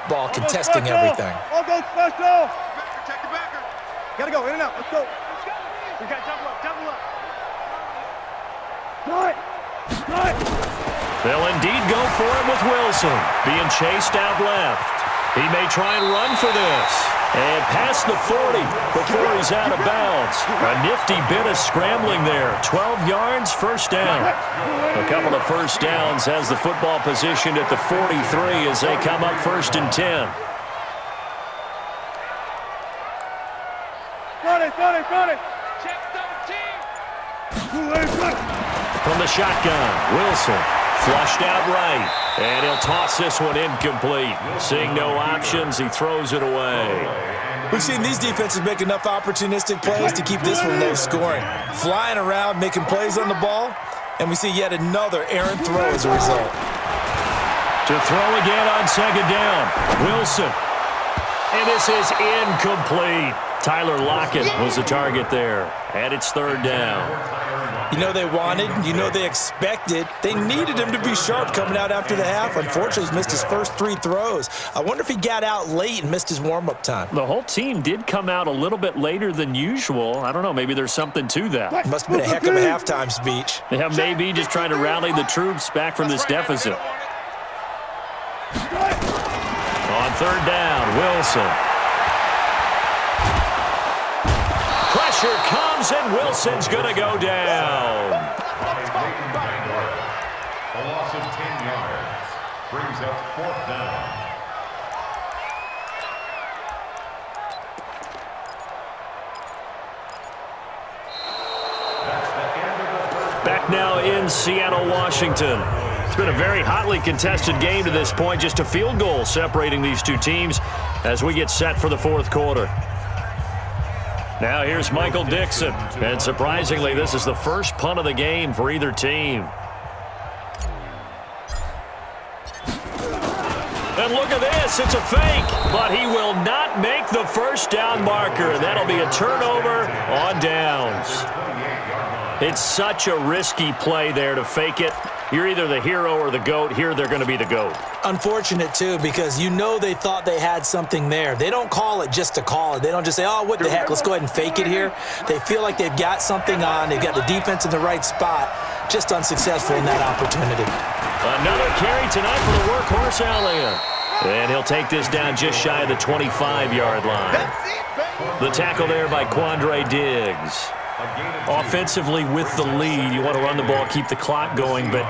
football, contesting everything. All go special. Check the backer. Gotta go, in and out. Let's go. We got double up, double up. Cut. Cut. They'll indeed go for it with Wilson, being chased out left. He may try and run for this. And past the 40 before he's out of bounds. A nifty bit of scrambling there. 12 yards, first down. A couple of first downs has the football positioned at the 43 as they come up 1st and 10. Got it. Check 13. From the shotgun, Wilson flushed out right. And he'll toss this one incomplete. Seeing no options, he throws it away. We've seen these defenses make enough opportunistic plays to keep this one low scoring. Flying around, making plays on the ball, and we see yet another errant throw as a result. To throw again on 2nd down, Wilson. And this is incomplete. Tyler Lockett was the target there. And it's 3rd down. You know they wanted, you know they expected. They needed him to be sharp coming out after the half. Unfortunately, he's missed his first 3 throws. I wonder if he got out late and missed his warm-up time. The whole team did come out a little bit later than usual. I don't know, maybe there's something to that. Must have been a heck of a halftime speech. Yeah, maybe just trying to rally the troops back from this deficit. On 3rd down, Wilson. Pressure comes, and Wilson's going to go down. A loss of 10 yards brings up 4th down. Back now in Seattle, Washington. It's been a very hotly contested game to this point. Just a field goal separating these two teams as we get set for the 4th quarter. Now here's Michael Dixon. And surprisingly, this is the first punt of the game for either team. And look at this. It's a fake. But he will not make the first down marker. That'll be a turnover on downs. It's such a risky play there to fake it. You're either the hero or the GOAT. Here they're going to be the GOAT. Unfortunate, too, because you know they thought they had something there. They don't call it just to call it. They don't just say, oh, what the heck, let's go ahead and fake it here. They feel like they've got something on. They've got the defense in the right spot. Just unsuccessful in that opportunity. Another carry tonight for the workhorse Elliott. And he'll take this down just shy of the 25-yard line. The tackle there by Quandre Diggs. Offensively with the lead, you want to run the ball, keep the clock going, but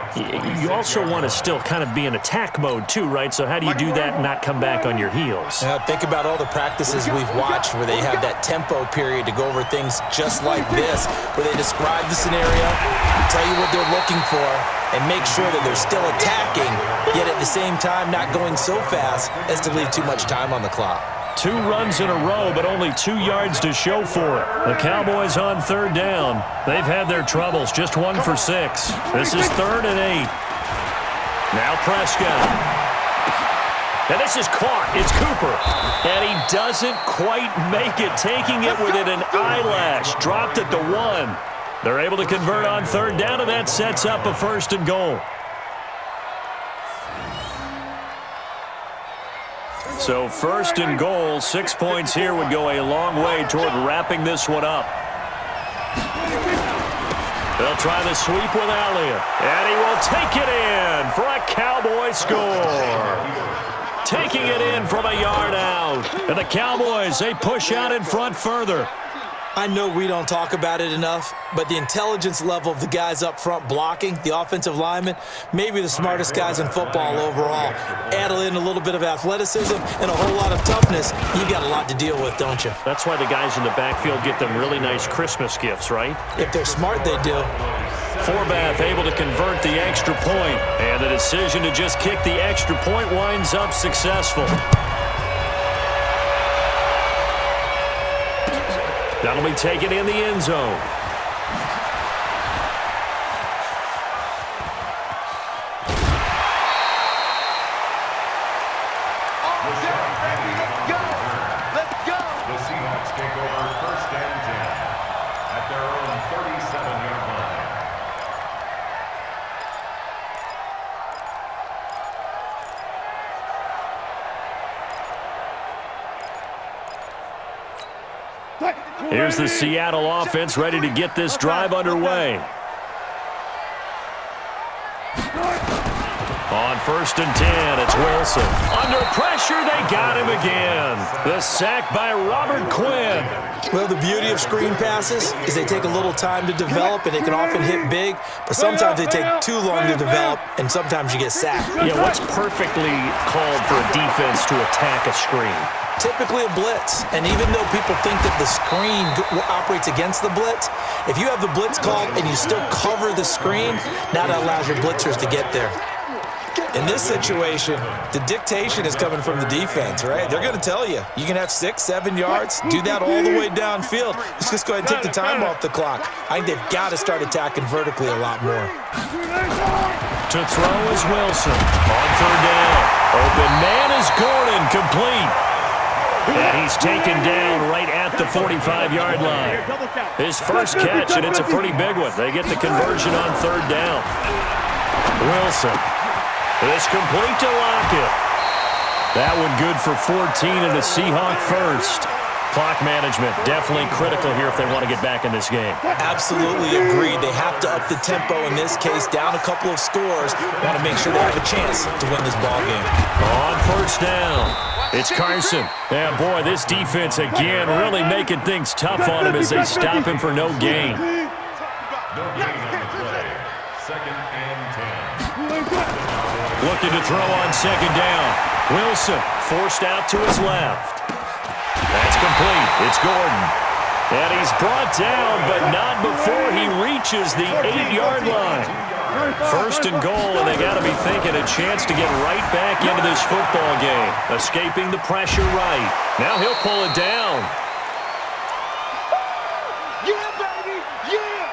you also want to still kind of be in attack mode too, right? So how do you do that and not come back on your heels? Now, think about all the practices we've watched where they have that tempo period to go over things just like this, where they describe the scenario, tell you what they're looking for, and make sure that they're still attacking, yet at the same time not going so fast as to leave too much time on the clock. 2 runs in a row, but only 2 yards to show for it. The Cowboys on 3rd down. They've had their troubles, just 1 for 6. This is 3rd and 8. Now Prescott. And this is caught. It's Cooper. And he doesn't quite make it, taking it within an eyelash. Dropped at the 1. They're able to convert on 3rd down, and that sets up a 1st and goal. So 1st and goal, 6 points here would go a long way toward wrapping this one up. They'll try the sweep with Elliott, and he will take it in for a Cowboy score. Taking it in from a yard out. And the Cowboys, they push out in front further. I know we don't talk about it enough, but the intelligence level of the guys up front blocking, the offensive linemen, maybe the smartest guys in football overall. Add in a little bit of athleticism and a whole lot of toughness, you got a lot to deal with, don't you? That's why the guys in the backfield get them really nice Christmas gifts, right? If they're smart, they do. Forbath able to convert the extra point, and the decision to just kick the extra point winds up successful. That'll be taken in the end zone. Let's go. The Seahawks take over 1st and 10 at their own 37-yard line. Here's the Seattle offense ready to get this drive underway. On 1st and 10, it's Wilson. Under pressure, they got him again. The sack by Robert Quinn. Well, the beauty of screen passes is they take a little time to develop, and they can often hit big, but sometimes they take too long to develop, and sometimes you get sacked. Yeah, what's perfectly called for a defense to attack a screen? Typically a blitz, and even though people think that the screen operates against the blitz, if you have the blitz called and you still cover the screen, now that allows your blitzers to get there. In this situation, the dictation is coming from the defense, right? They're going to tell you, you can have 6, 7 yards, do that all the way downfield. Let's just go ahead and take the time off the clock. I think they've got to start attacking vertically a lot more. To throw is Wilson. On 3rd down. Open man is Gordon, complete. And he's taken down right at the 45-yard line. His first catch, and it's a pretty big one. They get the conversion on 3rd down. Wilson. It's complete to Lockett. That one good for 14 and a Seahawk first. Clock management definitely critical here if they want to get back in this game. Absolutely agreed. They have to up the tempo in this case, down a couple of scores. Want to make sure they have a chance to win this ball game. On 1st down, it's Carson. Yeah, boy, this defense again really making things tough on him as they stop him for no gain. No gain on the play. 2nd and 10. Looking to throw on 2nd down. Wilson forced out to his left. That's complete. It's Gordon. And he's brought down, but not before he reaches the 8-yard line. 1st and goal, and they got to be thinking a chance to get right back into this football game. Escaping the pressure right. Now he'll pull it down. Yeah, baby! Yeah!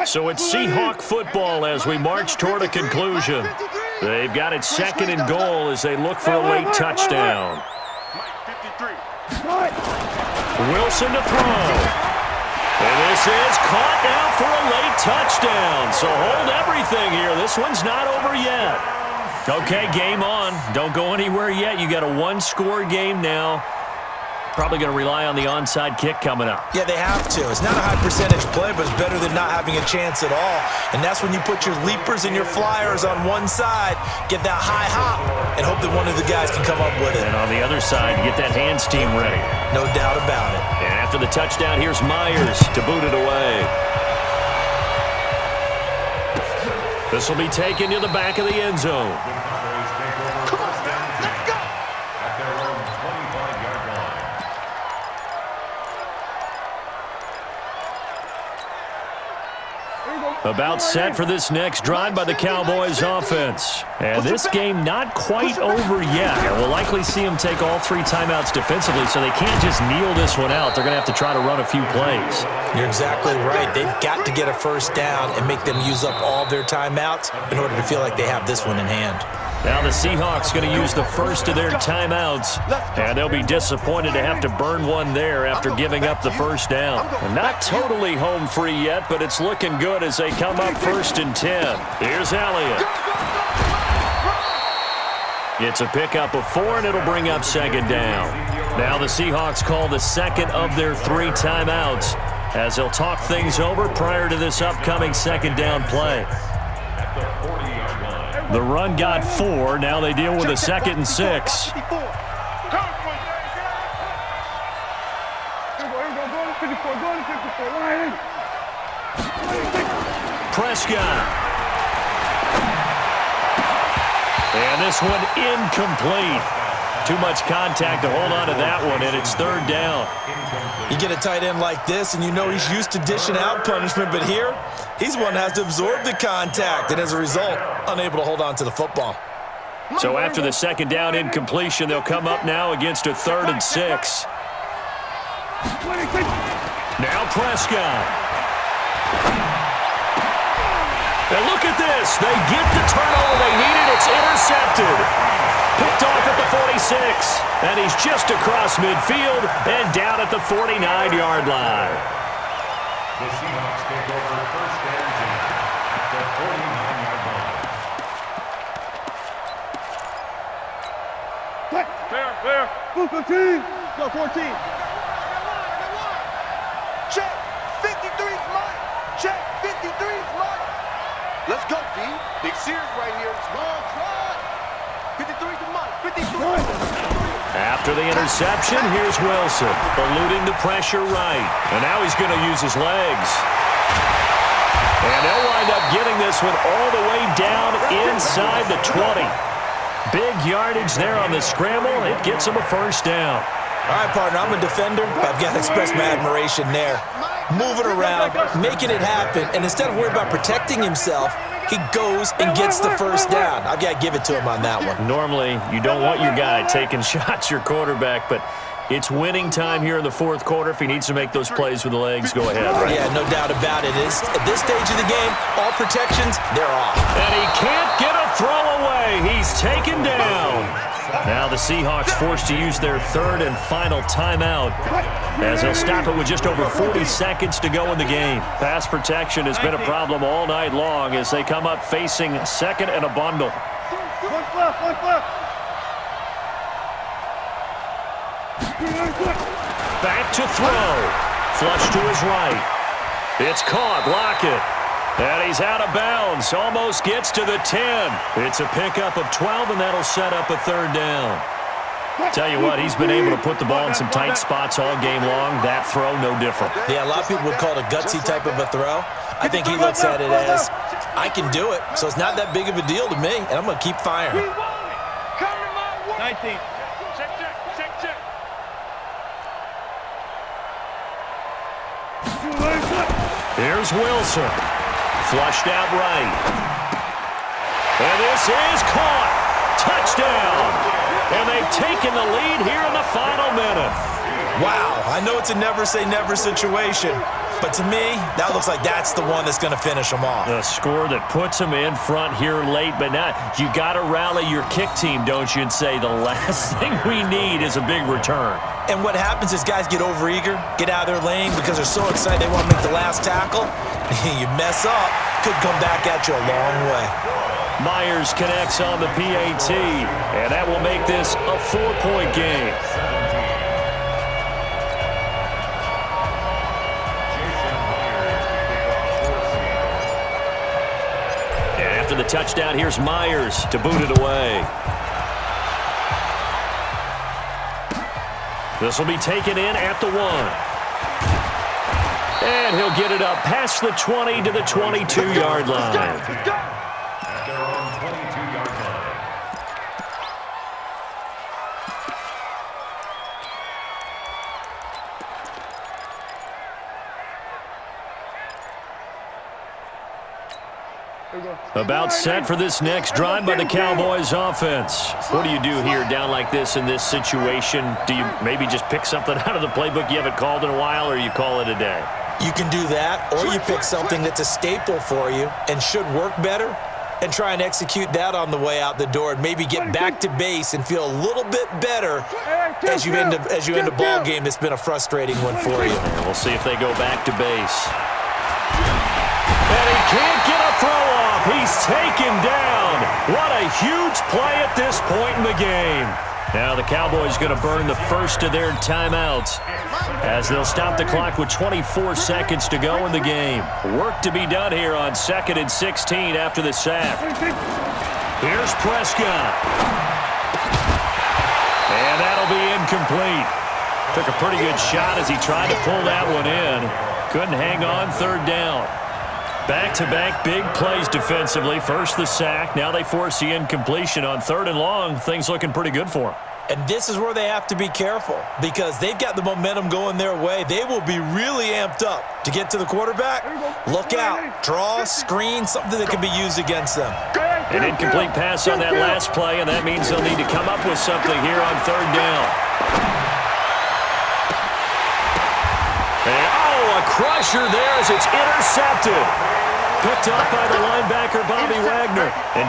So it's Seahawk football as we march toward a conclusion. They've got it 2nd and goal as they look for a late touchdown. Wilson to throw. And this is caught now for a late touchdown. So hold everything here. This one's not over yet. Okay, game on. Don't go anywhere yet. You got a 1-score game now. Probably going to rely on the onside kick coming up. Yeah, they have to. It's not a high percentage play, but it's better than not having a chance at all. And that's when you put your leapers and your flyers on one side, get that high hop, and hope that one of the guys can come up with it. And on the other side, you get that hands team ready. No doubt about it. And after the touchdown, here's Myers to boot it away. This will be taken to the back of the end zone. About set for this next drive by the Cowboys offense. And this game not quite over yet. And we'll likely see them take all 3 timeouts defensively, so they can't just kneel this one out. They're going to have to try to run a few plays. You're exactly right. They've got to get a 1st down and make them use up all their timeouts in order to feel like they have this one in hand. Now the Seahawks going to use the first of their timeouts, and they'll be disappointed to have to burn one there after giving up the 1st down. And not totally home free yet, but it's looking good as they come up 1st and 10. Here's Elliott. It's a pickup of 4, and it'll bring up 2nd down. Now the Seahawks call the 2nd of their 3 timeouts as they'll talk things over prior to this upcoming 2nd down play. The run got 4. Now they deal with a 2nd and 6. Prescott. And this one incomplete. Too much contact to hold on to that one, and it's 3rd down. You get a tight end like this, and you know he's used to dishing out punishment, but here, he's one that has to absorb the contact, and as a result, unable to hold on to the football. So after the 2nd down incompletion, they'll come up now against a 3rd and 6. Now Prescott. And look at this. They get the turnover they needed. It's intercepted. Picked off at the 46. And he's just across midfield and down at the 49-yard line. The Seahawks take over 1st and 10 at the 49-yard line. Fair. Move 15. Go 14. Check. 53's mine. Check. 53's mine. Let's go, D. Big series right here. Small try. 53's mine. 53. After the interception, here's Wilson, eluding the pressure right. And now he's going to use his legs. And he'll wind up getting this one all the way down inside the 20. Big yardage there on the scramble. It gets him a first down. All right, partner, I'm a defender. I've got to express my admiration there. Moving around, making it happen, and instead of worrying about protecting himself, he goes and gets the first down. I've got to give it to him on that one. Normally, you don't want your guy taking shots, your quarterback, but it's winning time here in the fourth quarter. If he needs to make those plays with the legs, go ahead, right? Yeah, no doubt about it. At this stage of the game, all protections, they're off. And he can't get a throw away. He's taken down. Now the Seahawks forced to use their third and final timeout as they'll stop it with just over 40 seconds to go in the game. Pass protection has been a problem all night long as they come up facing second and a bundle. One left. Back to throw. Flush to his right. It's caught. Lockett. And he's out of bounds. Almost gets to the 10. It's a pickup of 12, and that'll set up a third down. Tell you what, he's been able to put the ball in some tight spots all game long. That throw, no different. Yeah, a lot of people would call it a gutsy type of a throw. I think he looks at it as, I can do it, so it's not that big of a deal to me, and I'm going to keep firing. 19. Check. Here's Wilson. Flushed out right. And this is caught. Touchdown. And they've taken the lead here in the final minute. Wow, I know it's a never-say-never situation, but to me, that looks like that's the one that's going to finish them off. A score that puts them in front here late, but now you got to rally your kick team, don't you, and say the last thing we need is a big return. And what happens is guys get overeager, get out of their lane because they're so excited they want to make the last tackle. You mess up, could come back at you a long way. Myers connects on the PAT, and that will make this a 4-point game. And after the touchdown, here's Myers to boot it away. This will be taken in at the 1. And he'll get it up past the 20 to the 22-yard line. At their own 22-yard line. About set for this next drive by the Cowboys offense. What do you do here down like this in this situation? Do you maybe just pick something out of the playbook you haven't called in a while, or you call it a day? You can do that, or you pick something that's a staple for you and should work better and try and execute that on the way out the door and maybe get back to base and feel a little bit better as you end a ball game that's been a frustrating one for you. And we'll see if they go back to base. And he can't get a throw off. He's taken down. What a huge play at this point in the game. Now the Cowboys going to burn the first of their timeouts as they'll stop the clock with 24 seconds to go in the game. Work to be done here on 2nd and 16 after the sack. Here's Prescott. And that'll be incomplete. Took a pretty good shot as he tried to pull that one in. Couldn't hang on, third down. Back-to-back big plays defensively. First the sack. Now they force the incompletion on 3rd and long. Things looking pretty good for them. And this is where they have to be careful because they've got the momentum going their way. They will be really amped up to get to the quarterback. Look out. Draw, screen, something that can be used against them. An incomplete pass on that last play, and that means they'll need to come up with something here on 3rd down. And, a crusher there as it's intercepted. Picked up by the linebacker, Bobby Wagner. And